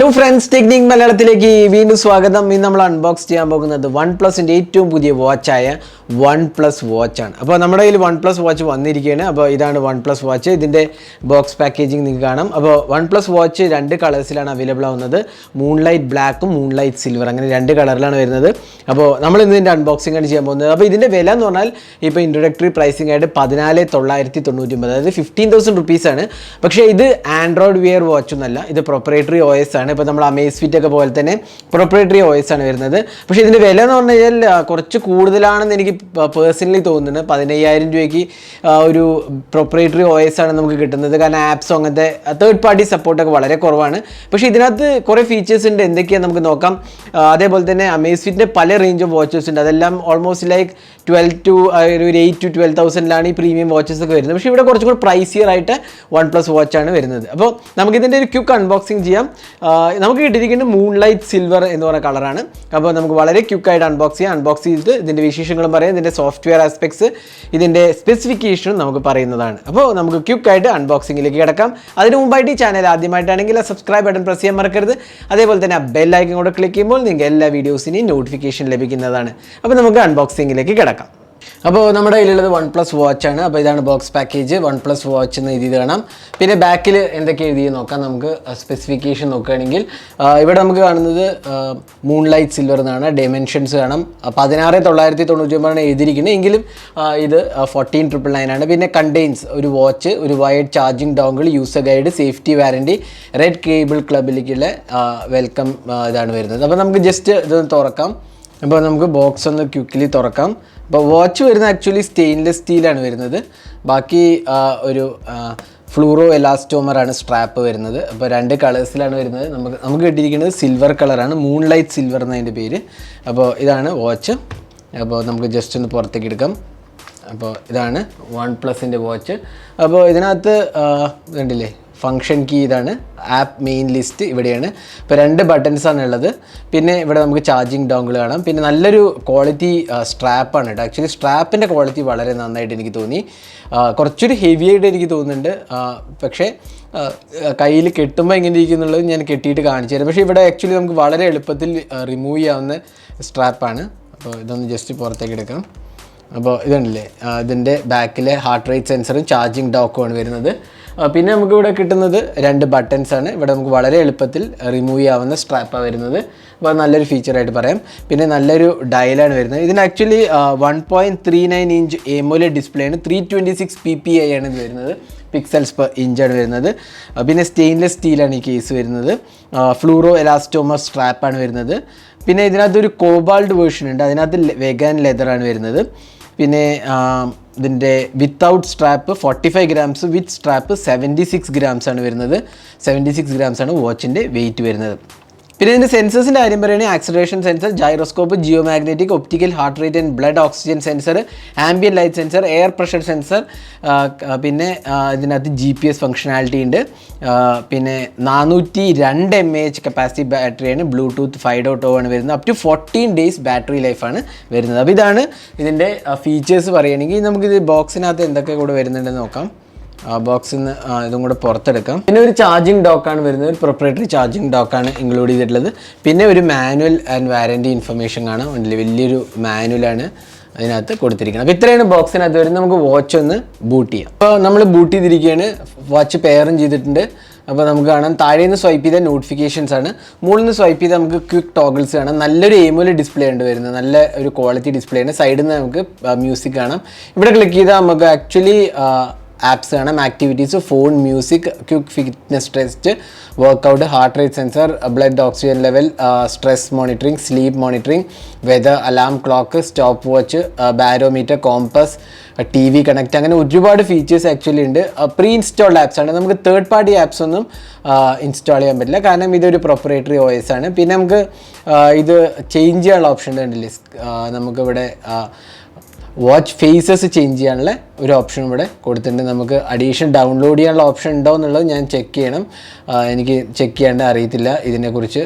Hello friends, Technique Malayalamത്തിലേക്ക് വീണ്ടും സ്വാഗതം. ഇന്ന് നമ്മൾ അൺബോക്സ് ചെയ്യാൻ പോകുന്നത് OnePlusന്റെ ഏറ്റവും പുതിയ വാച്ചായ OnePlus Watch ആണ്. അപ്പോൾ നമ്മുടെ കയ്യിൽ OnePlus Watch വന്നിരിക്കുകയാണ്. അപ്പോൾ ഇതാണ് OnePlus Watch. ഇതിന്റെ ബോക്സ് പാക്കേജിംഗ് നിങ്ങൾക്ക് കാണാം. അപ്പോൾ OnePlus Watch രണ്ട് കളേഴ്സിലാണ് അവൈലബിൾ ആവുന്നത്. മൂൺലൈറ്റ് ബ്ലാക്കും മൂൺലൈറ്റ് സിൽവർ അങ്ങനെ രണ്ട് കളറിലാണ് വരുന്നത്. അപ്പോൾ നമ്മൾ ഇന്ന് ഇതിന്റെ അൺബോക്സിംഗ് ആണ് ചെയ്യാൻ പോകുന്നത്. അപ്പോൾ ഇതിന്റെ വില എന്ന് പറഞ്ഞാൽ ഇപ്പോൾ ഇൻട്രൊഡക്ടറി പ്രൈസിംഗ് ആയിട്ട് 14,999, അതായത് 15,000 rupees ആണ്. പക്ഷേ ഇത് ആൻഡ്രോയിഡ് വിയർ വാച്ച് ഒന്നല്ല, ഇത് പ്രൊപ്പറേറ്ററി OS ആണ്. ഇപ്പോൾ നമ്മൾ അമേസ്ഫിറ്റ് ഒക്കെ പോലെ തന്നെ പ്രൊപ്പറേറ്ററി OS ആണ് വരുന്നത്. പക്ഷേ ഇതിൻ്റെ വില എന്ന് പറഞ്ഞു കഴിഞ്ഞാൽ കുറച്ച് കൂടുതലാണെന്ന് എനിക്ക് പേഴ്സണലി തോന്നുന്നത്. 15,000 രൂപയ്ക്ക് ഒരു പ്രൊപ്പറേറ്ററി OS ആണ് നമുക്ക് കിട്ടുന്നത്. കാരണം ആപ്സോ അങ്ങനത്തെ തേർഡ് പാർട്ടി സപ്പോർട്ടൊക്കെ വളരെ കുറവാണ്. പക്ഷേ ഇതിനകത്ത് കുറേ ഫീച്ചേഴ്സ് ഉണ്ട്, എന്തൊക്കെയാണ് നമുക്ക് നോക്കാം. അതേപോലെ തന്നെ അമേസ്ഫിറ്റിൻ്റെ പല റേഞ്ച് ഓഫ് വാച്ചസ് ഉണ്ട്. അതെല്ലാം ഓൾമോസ്റ്റ് ലൈക്ക് 8 to 12,000 ഈ പ്രീമിയം വാച്ചസ് ഒക്കെ വരുന്നത്. പക്ഷേ ഇവിടെ കുറച്ചും കൂടി പ്രൈസിയർ ആയിട്ട് OnePlus Watch ആണ് വരുന്നത്. അപ്പോൾ നമുക്കിതിൻ്റെ ഒരു ക്വിക്ക് അൺബോക്സിങ് ചെയ്യാം. നമുക്ക് കിട്ടിയിരിക്കുന്നത് മൂൺലൈറ്റ് സിൽവർ എന്ന് പറയുന്ന കളറാണ്. അപ്പോൾ നമുക്ക് വളരെ ക്വിക്കായിട്ട് അൺബോക്സ് ചെയ്യാം. അൺബോക്സ് ചെയ്തിട്ട് ഇതിൻ്റെ വിശേഷങ്ങളും പറയാം, ഇതിൻ്റെ സോഫ്റ്റ്വെയർ ആസ്പെക്ട്സ്, ഇതിൻ്റെ സ്പെസിഫിക്കേഷനും നമുക്ക് പറയുന്നതാണ്. അപ്പോൾ നമുക്ക് ക്വിക്കായിട്ട് അൺബോക്സിങ്ങിലേക്ക് കിടക്കാം. അതിന് മുമ്പായിട്ട് ഈ ചാനൽ ആദ്യമായിട്ടാണെങ്കിൽ ആ സബ്സ്ക്രൈബ് ബട്ടൺ പ്രസ് ചെയ്യാൻ മറക്കരുത്. അതേപോലെ തന്നെ ആ ബെൽ ഐക്കൺ കൂടെ ക്ലിക്ക് ചെയ്യുമ്പോൾ നിങ്ങൾക്ക് എല്ലാ വീഡിയോസിനെയും നോട്ടിഫിക്കേഷൻ ലഭിക്കുന്നതാണ്. അപ്പോൾ നമുക്ക് അൺബോക്സിങ്ങിലേക്ക് കിടക്കാം. അപ്പോൾ നമ്മുടെ കയ്യിലുള്ളത് OnePlus Watch ആണ്. അപ്പോൾ ഇതാണ് ബോക്സ് പാക്കേജ്. OnePlus Watch എന്ന് എഴുതി കാണാം. പിന്നെ ബാക്കിൽ എന്തൊക്കെ എഴുതി നോക്കാം. നമുക്ക് സ്പെസിഫിക്കേഷൻ നോക്കുകയാണെങ്കിൽ ഇവിടെ നമുക്ക് കാണുന്നത് മൂൺലൈറ്റ് സിൽവർ എന്നാണ്. ഡൈമെൻഷൻസ് കാണാം. 16,999 എഴുതിയിരിക്കുന്നത്, എങ്കിലും ഇത് 14,999 ആണ്. പിന്നെ കണ്ടെയ്ൻസ് ഒരു വാച്ച്, ഒരു wired charging dongle, user guide, safety warranty, red cable ക്ലബിലേക്കുള്ള വെൽക്കം ഇതാണ് വരുന്നത്. അപ്പോൾ നമുക്ക് ജസ്റ്റ് ഇതൊന്ന് തുറക്കാം. അപ്പോൾ നമുക്ക് ബോക്സ് ഒന്ന് ക്വിക്കലി തുറക്കാം. അപ്പോൾ വാച്ച് വരുന്നത് ആക്ച്വലി സ്റ്റെയിൻലെസ് സ്റ്റീലാണ് വരുന്നത്. ബാക്കി ഒരു ഫ്ലൂറോ എലാസ്റ്റോമറാണ് സ്ട്രാപ്പ് വരുന്നത്. അപ്പോൾ രണ്ട് കളേഴ്സിലാണ് വരുന്നത്. നമുക്ക് കിട്ടിയിരിക്കുന്നത് സിൽവർ കളറാണ്, മൂൺലൈറ്റ് സിൽവർ എന്നതിൻ്റെ പേര്. അപ്പോൾ ഇതാണ് വാച്ച്. അപ്പോൾ നമുക്ക് ജസ്റ്റ് ഒന്ന് പുറത്തേക്ക് എടുക്കാം. അപ്പോൾ ഇതാണ് OnePlusൻ്റെ വാച്ച്. അപ്പോൾ ഇതിനകത്ത് കണ്ടില്ലേ, ഫങ്ഷൻ കീ ഇതാണ്, ആപ്പ് മെയിൻ ലിസ്റ്റ് ഇവിടെയാണ്. ഇപ്പോൾ 2 ബട്ടൺസാണ് ഉള്ളത്. പിന്നെ ഇവിടെ നമുക്ക് ചാർജിങ് ഡോങ്കിൾ കാണാം. പിന്നെ നല്ലൊരു ക്വാളിറ്റി സ്ട്രാപ്പാണ് കേട്ടോ. ആക്ച്വലി സ്ട്രാപ്പിൻ്റെ ക്വാളിറ്റി വളരെ നന്നായിട്ട് എനിക്ക് തോന്നി. കുറച്ചൊരു ഹെവി ആയിട്ട് എനിക്ക് തോന്നുന്നുണ്ട്. പക്ഷേ കയ്യിൽ കെട്ടുമ്പോൾ എങ്ങനെ ഇരിക്കുന്നുള്ളത് ഞാൻ കെട്ടിയിട്ട് കാണിച്ചു തരാം. പക്ഷേ ഇവിടെ ആക്ച്വലി നമുക്ക് വളരെ എളുപ്പത്തിൽ റിമൂവ് ചെയ്യാവുന്ന സ്ട്രാപ്പാണ്. അപ്പോൾ ഇതൊന്ന് ജസ്റ്റ് പുറത്തേക്ക് എടുക്കാം. അപ്പോൾ ഇതുണ്ടല്ലേ, ഇതിൻ്റെ ബാക്കിലെ ഹാർട്ട് റേറ്റ് സെൻസറും ചാർജിങ് ഡോക്കുമാണ് വരുന്നത്. പിന്നെ നമുക്കിവിടെ കിട്ടുന്നത് 2 ബട്ടൺസാണ്. ഇവിടെ നമുക്ക് വളരെ എളുപ്പത്തിൽ റിമൂവ് ചെയ്യാവുന്ന സ്ട്രാപ്പാണ് വരുന്നത്. അപ്പോൾ നല്ലൊരു ഫീച്ചറായിട്ട് പറയാം. പിന്നെ നല്ലൊരു ഡയലാണ് വരുന്നത്. ഇതിന് ആക്ച്വലി 1.39 ഇഞ്ച് AMOLED ഡിസ്പ്ലേ ആണ്. 326 ppi ആണ് ഇത് വരുന്നത്, പിക്സൽസ് പെർ ഇഞ്ചാണ് വരുന്നത്. പിന്നെ സ്റ്റെയിൻലെസ് സ്റ്റീലാണ് ഈ കേസ് വരുന്നത്. ഫ്ലൂറോ എലാസ്റ്റോമർ സ്ട്രാപ്പാണ് വരുന്നത്. പിന്നെ ഇതിനകത്തൊരു കോബാൾട്ട് വേർഷൻ ഉണ്ട്, അതിനകത്ത് വെഗൻ ലെതറാണ് വരുന്നത്. പിന്നെ ഇതിൻ്റെ വിത്തൗട്ട് സ്ട്രാപ്പ് 45 grams, വിത്ത് സ്ട്രാപ്പ് 76 grams ആണ് വരുന്നത്. 76 grams ആണ് വാച്ചിൻ്റെ വെയിറ്റ് വരുന്നത്. പിന്നെ ഇതിൻ്റെ സെൻസേഴ്സിൻ്റെ കാര്യം പറയുകയാണെങ്കിൽ acceleration sensor, gyroscope, geomagnetic, optical, heart rate and blood oxygen sensor, ambient light sensor, air pressure sensor, പിന്നെ ഇതിനകത്ത് GPS ഫംഗ്ഷനാലിറ്റി ഉണ്ട്. പിന്നെ 402 mAh കപ്പാസിറ്റി ബാറ്ററിയാണ്. ബ്ലൂടൂത്ത് 5.0 ആണ് വരുന്നത്. അപ് ടു 14 days ബാറ്ററി ലൈഫാണ് വരുന്നത്. അപ്പോൾ ഇതാണ് ഇതിൻ്റെ ഫീച്ചേഴ്സ് പറയുകയാണെങ്കിൽ. നമുക്കിത് ബോക്സിനകത്ത് എന്തൊക്കെ കൂടെ വരുന്നുണ്ടെന്ന് നോക്കാം. ബോക്സിൽ നിന്ന് ഇതും കൂടെ പുറത്തെടുക്കാം. പിന്നെ ഒരു ചാർജിങ് ഡോക്കാണ് വരുന്നത്, ഒരു പ്രൊപ്പറേറ്ററി ചാർജിങ് ഡോക്കാണ് ഇൻക്ലൂഡ് ചെയ്തിട്ടുള്ളത്. പിന്നെ ഒരു മാനുവൽ ആൻഡ് വാറൻറ്റി ഇൻഫർമേഷൻ കാണാം. വലിയൊരു മാനുവലാണ് അതിനകത്ത് കൊടുത്തിരിക്കുന്നത്. അപ്പോൾ ഇത്രയാണ് ബോക്സിനകത്ത് വരുന്നത്. നമുക്ക് വാച്ച് ഒന്ന് ബൂട്ട് ചെയ്യാം. അപ്പോൾ നമ്മൾ ബൂട്ട് ചെയ്തിരിക്കുകയാണ്. വാച്ച് പെയറും ചെയ്തിട്ടുണ്ട്. അപ്പോൾ നമുക്ക് കാണാം, താഴെ നിന്ന് സ്വൈപ്പ് ചെയ്ത നോട്ടിഫിക്കേഷൻസ് ആണ്, മുകളിൽ നിന്ന് സ്വൈപ്പ് ചെയ്താൽ നമുക്ക് ക്വിക്ക് ടോഗിൾസ് കാണാം. നല്ലൊരു AMOLED ഡിസ്പ്ലേ ഉണ്ട് വരുന്നത്, നല്ല ഒരു ക്വാളിറ്റി ഡിസ്പ്ലേ ആണ്. സൈഡിൽ നിന്ന് നമുക്ക് മ്യൂസിക് കാണാം. ഇവിടെ ക്ലിക്ക് ചെയ്താൽ നമുക്ക് ആക്ച്വലി ആപ്സ് കാണാം, activities, phone, music, quick fitness test, workout, heart rate sensor, blood oxygen level, stress monitoring, sleep monitoring, weather, alarm clock, stopwatch, barometer, compass, TV connect, അങ്ങനെ ഒരുപാട് ഫീച്ചേഴ്സ് ആക്ച്വലി ഉണ്ട്. Pre installed apps ആണ്. നമുക്ക് third party apps ഒന്നും install ചെയ്യാൻ പറ്റില്ല, കാരണം ഇതൊരു പ്രൊപ്പറേറ്ററി OS ആണ്. പിന്നെ നമുക്ക് ഇത് ചേഞ്ച് ചെയ്യാനുള്ള ഓപ്ഷൻ ഉണ്ടല്ലേ, നമുക്കിവിടെ വാച്ച് ഫേസസ് ചേഞ്ച് ചെയ്യാനുള്ള ഒരു ഓപ്ഷൻ ഇവിടെ കൊടുത്തിട്ടുണ്ട്. നമുക്ക് അഡീഷൻ ഡൗൺലോഡ് ചെയ്യാനുള്ള ഓപ്ഷൻ ഉണ്ടോ എന്നുള്ളത് ഞാൻ ചെക്ക് ചെയ്യണം. എനിക്ക് ചെക്ക് ചെയ്യാണ്ട് അറിയത്തില്ല ഇതിനെക്കുറിച്ച്.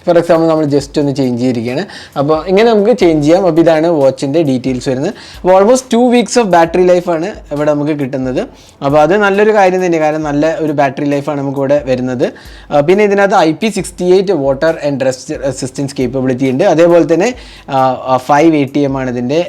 ഫോർ എക്സാമ്പിൾ നമ്മൾ ജസ്റ്റ് ഒന്ന് ചേഞ്ച് ചെയ്തിരിക്കുകയാണ്. അപ്പോൾ ഇങ്ങനെ നമുക്ക് ചേഞ്ച് ചെയ്യാം. അപ്പോൾ ഇതാണ് വാച്ചിൻ്റെ ഡീറ്റെയിൽസ് വരുന്നത്. അപ്പോൾ ഓൾമോസ്റ്റ് 2 weeks ഓഫ് ബാറ്ററി ലൈഫാണ് ഇവിടെ നമുക്ക് കിട്ടുന്നത്. അപ്പോൾ അത് നല്ലൊരു കാര്യം തന്നെയാണ്, കാരണം നല്ല ഒരു ബാറ്ററി ലൈഫാണ് നമുക്കിവിടെ വരുന്നത്. പിന്നെ ഇതിനകത്ത് IP68 water and dust resistance capability ഉണ്ട്. അതേപോലെ തന്നെ 5 ATM ആണ് ഇതിൻ്റെ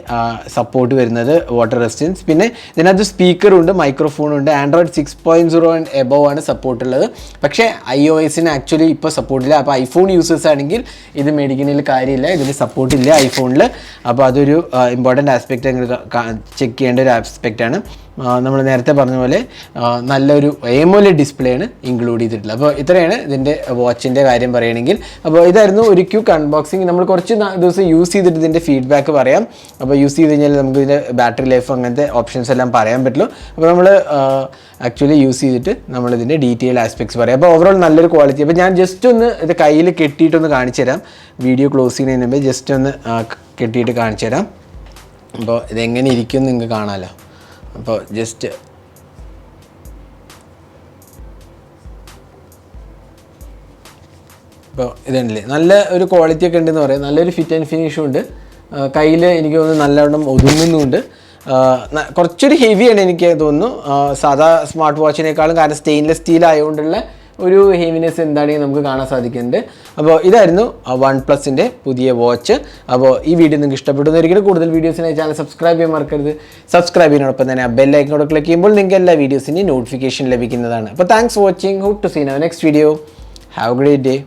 സപ്പോർട്ട് വരുന്നത്, വാട്ടർ റെസിസ്റ്റൻസ്. പിന്നെ ഇതിനകത്ത് സ്പീക്കറുണ്ട്, മൈക്രോഫോണുണ്ട്. ആൻഡ്രോയിഡ് 6.0 ആൻഡ് എബവ് ആണ് സപ്പോർട്ടുള്ളത്. പക്ഷേ iOSന് ആക്ച്വലി ഇപ്പോൾ സപ്പോർട്ടില്ല. അപ്പോൾ ഐഫോൺ യൂസേഴ്സ് ആണെങ്കിൽ ഇത് മേടിക്കുന്നതിൽ കാര്യമില്ല, ഇതിന് സപ്പോർട്ടില്ല ഐഫോണിൽ. അപ്പോൾ അതൊരു ഇമ്പോർട്ടൻ്റ് ആസ്പെക്റ്റ് ചെക്ക് ചെയ്യേണ്ട ഒരു ആസ്പെക്റ്റാണ്. നമ്മൾ നേരത്തെ പറഞ്ഞ പോലെ നല്ലൊരു AMOLED ഡിസ്പ്ലേ ആണ് ഇൻക്ലൂഡ് ചെയ്തിട്ടുള്ളത്. അപ്പോൾ ഇത്രയാണ് ഇതിൻ്റെ വാച്ചിൻ്റെ കാര്യം പറയുകയാണെങ്കിൽ. അപ്പോൾ ഇതായിരുന്നു ഒരു ക്യൂക്ക് അൺബോക്സിങ്. നമ്മൾ കുറച്ച് ദിവസം യൂസ് ചെയ്തിട്ട് ഇതിൻ്റെ ഫീഡ്ബാക്ക് പറയാം. അപ്പോൾ യൂസ് ചെയ്ത് കഴിഞ്ഞാൽ നമുക്ക് ഇതിൻ്റെ ബാറ്ററി ലൈഫ് അങ്ങനത്തെ ഓപ്ഷൻസ് എല്ലാം പറയാൻ പറ്റുള്ളൂ. അപ്പോൾ നമ്മൾ ആക്ച്വലി യൂസ് ചെയ്തിട്ട് നമ്മളിതിൻ്റെ ഡീറ്റെയിൽ ആസ്പെക്ട്സ് പറയാം. അപ്പോൾ ഓവറോൾ നല്ലൊരു ക്വാളിറ്റി. അപ്പോൾ ഞാൻ ജസ്റ്റ് ഒന്ന് ഇത് കയ്യിൽ കെട്ടിയിട്ടൊന്ന് കാണിച്ചു തരാം. വീഡിയോ ക്ലോസ് ചെയ്യുന്നതിന് മുമ്പ് ജസ്റ്റ് ഒന്ന് കെട്ടിയിട്ട് കാണിച്ചു തരാം. അപ്പോൾ ഇതെങ്ങനെ ഇരിക്കും നിങ്ങൾക്ക് കാണാമല്ലോ. അപ്പോൾ ജസ്റ്റ് ഇപ്പോൾ ഇതുണ്ടല്ലേ, നല്ല ഒരു ക്വാളിറ്റി ഒക്കെ ഉണ്ടെന്ന് പറയാം. നല്ലൊരു ഫിറ്റ് ആൻഡ് ഫിനിഷും ഉണ്ട്. കയ്യിൽ എനിക്ക് തോന്നുന്നു നല്ലവണ്ണം ഒതുങ്ങുന്നുമുണ്ട്. കുറച്ചൊരു ഹെവിയാണ് എനിക്ക് തോന്നുന്നു സാധാ സ്മാർട്ട് വാച്ചിനേക്കാളും, കാരണം സ്റ്റെയിൻലെസ് സ്റ്റീൽ ആയതുകൊണ്ടുള്ള ഒരു ഹെവിനെസ് എന്താണെങ്കിൽ നമുക്ക് കാണാൻ സാധിക്കുന്നുണ്ട്. അപ്പോൾ ഇതായിരുന്നു OnePlusൻ്റെ പുതിയ വാച്ച്. അപ്പോൾ ഈ വീഡിയോ നിങ്ങൾക്ക് ഇഷ്ടപ്പെട്ടു ഒരിക്കലും കൂടുതൽ വീഡിയോസിനായി ചാനൽ സബ്സ്ക്രൈബ് ചെയ്യാൻ മറക്കരുത്. സബ്സ്ക്രൈബ് ചെയ്യുന്നതോടൊപ്പം തന്നെ ആ ബെൽ ഐക്കൺ ക്ലിക്ക് ചെയ്യുമ്പോൾ നിങ്ങൾക്ക് എല്ലാ വീഡിയോസിൻ്റെയും നോട്ടിഫിക്കേഷൻ ലഭിക്കുന്നതാണ്. അപ്പോൾ thanks for watching. Hope to see next video. Have a great day.